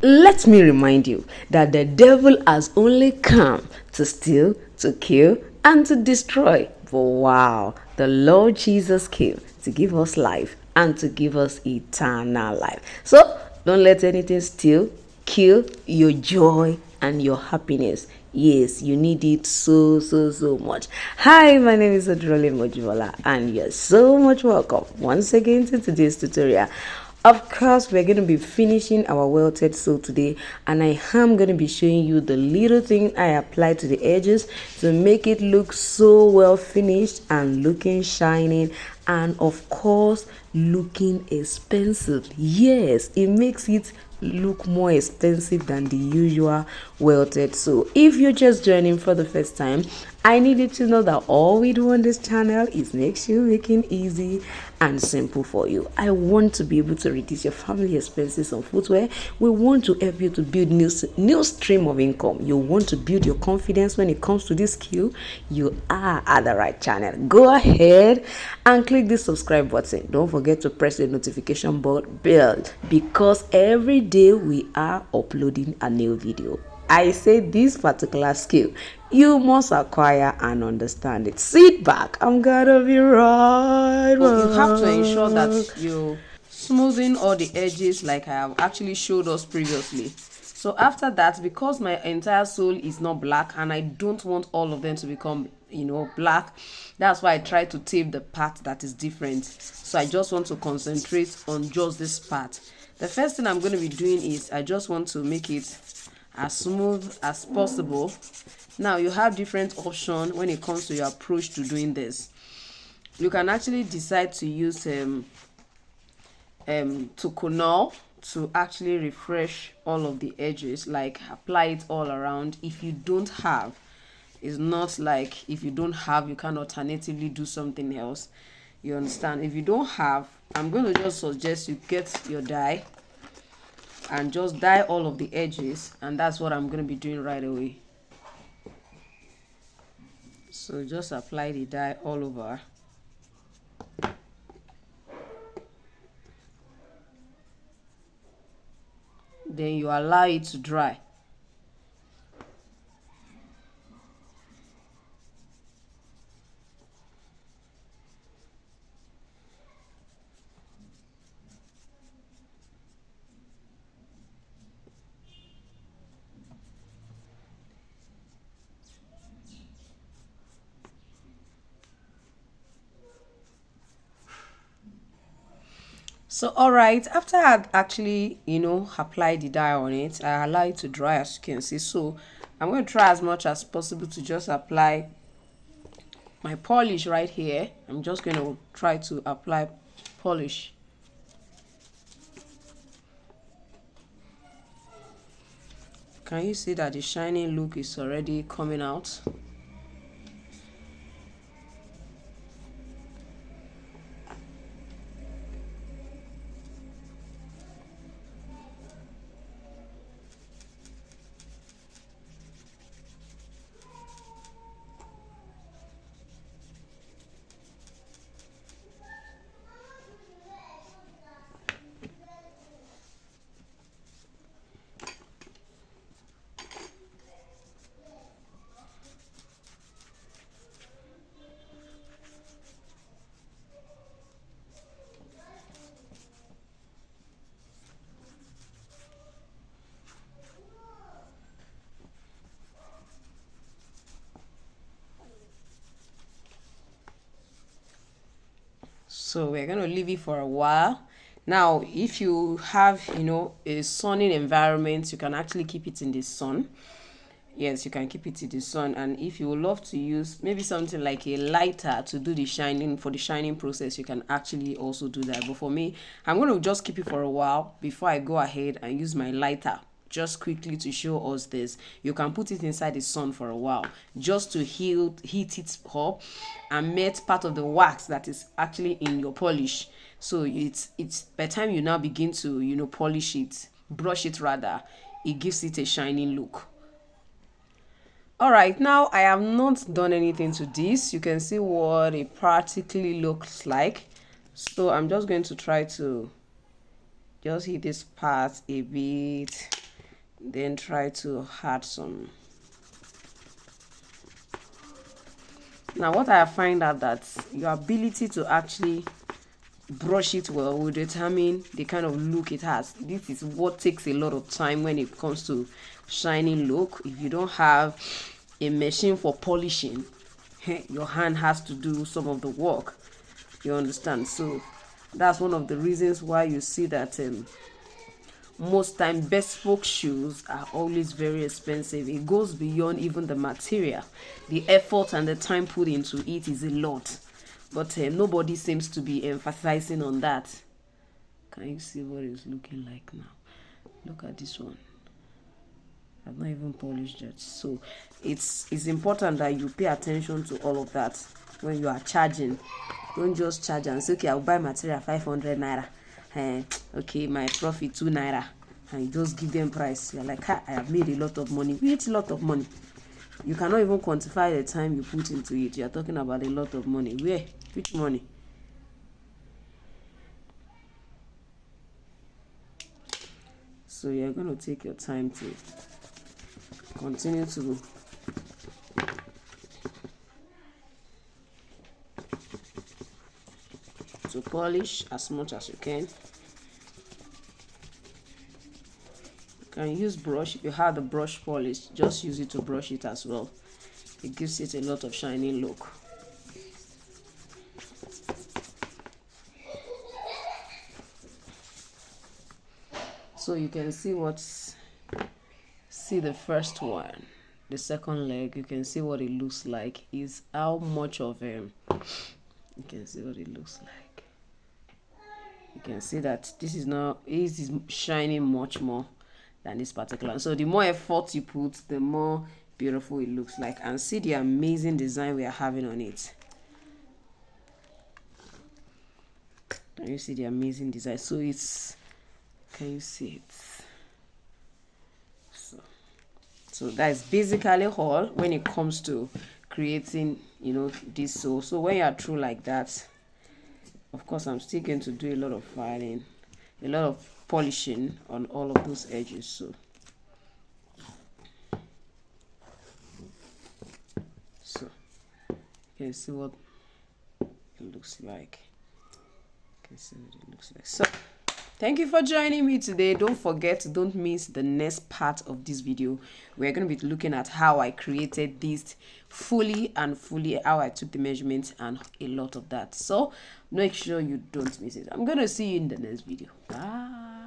Let me remind you that the devil has only come to steal, to kill, and to destroy. But wow, the Lord Jesus came to give us life and to give us eternal life. So don't let anything steal, kill your joy and your happiness. Yes, you need it so much. Hi, my name is Adrole Mojibola, and you're so much welcome once again to today's tutorial. Of course, we're going to be finishing our welted sole today, and I am going to be showing you the little thing I applied to the edges to make it look so well finished and looking shining, and of course looking expensive. Yes, it makes it look more expensive than the usual welted sole. If you're just joining for the first time, I need you to know that all we do on this channel is make shoemaking easy and simple for you. I want to be able to reduce your family expenses on footwear. We want to help you to build new stream of income. You want to build your confidence when it comes to this skill. You are at the right channel. Go ahead and click the subscribe button. Don't forget to press the notification bell, because every day we are uploading a new video. I say this particular skill, you must acquire and understand it. Sit back, I'm gonna be right. You have to ensure that you smoothing all the edges like I have actually showed us previously. So after that, because my entire sole is not black and I don't want all of them to become black, that's why I try to tape the part that is different. So I just want to concentrate on just this part. The first thing I'm going to be doing is I just want to make it as smooth as possible. Now you have different options when it comes to your approach to doing this. You can actually decide to use tutorial to actually refresh all of the edges, like apply it all around. If you don't have, it's not like if you don't have you can alternatively do something else. You understand? If you don't have, I'm going to just suggest you get your dye and just dye all of the edges, and that's what I'm going to be doing right away. So just apply the dye all over. Then you allow it to dry. So all right, after I had actually applied the dye on it, I allow it to dry, as you can see. So I'm going to try as much as possible to just apply my polish right here. I'm just going to try to apply polish. Can you see that the shining look is already coming out? So we're going to leave it for a while. Now, if you have, a sunny environment, you can actually keep it in the sun. Yes, you can keep it in the sun. And if you would love to use maybe something like a lighter to do the shining, for the shining process, you can actually also do that. But for me, I'm going to just keep it for a while before I go ahead and use my lighter. Just quickly to show us this, you can put it inside the sun for a while just to heat it up and melt part of the wax that is actually in your polish. So it's by the time you now begin to polish it, brush it rather, it gives it a shining look. All right, now I have not done anything to this. You can see what it practically looks like. So I'm just going to try to just hit this part a bit then try to add some. Now what I find out that your ability to actually brush it well will determine the kind of look it has. This is what takes a lot of time when it comes to shining look. If you don't have a machine for polishing, your hand has to do some of the work, you understand? So that's one of the reasons why you see that most time bespoke shoes are always very expensive. It goes beyond even the material. The effort and the time put into it is a lot, but nobody seems to be emphasizing on that. Can you see what it's looking like now? Look at this one. I've not even polished it. So it's important that you pay attention to all of that when you are charging. Don't just charge and say, okay, I'll buy material 500 naira. Okay, my profit 2 naira. And you just give them price. You're like, I have made a lot of money. It's a lot of money. You cannot even quantify the time you put into it. You're talking about a lot of money. Where? Which money? So you're going to take your time to continue to polish as much as you can. You can use brush. If you have the brush polish, just use it to brush it as well. It gives it a lot of shining look. So you can see the first one, the second leg. You can see what it looks like. Is how much of you can see what it looks like. You can see that this is shining much more than this particular. So the more effort you put, the more beautiful it looks like. And see the amazing design we are having on it. Can you see the amazing design? So can you see it? So that's basically all when it comes to creating, this sole. So when you are through like that, of course, I'm still going to do a lot of filing, a lot of polishing on all of those edges. So you can see what it looks like. You can see what it looks like. So thank you for joining me today. Don't miss the next part of this video. We're going to be looking at how I created this fully, how I took the measurements and a lot of that. So make sure you don't miss it. I'm going to see you in the next video. Bye.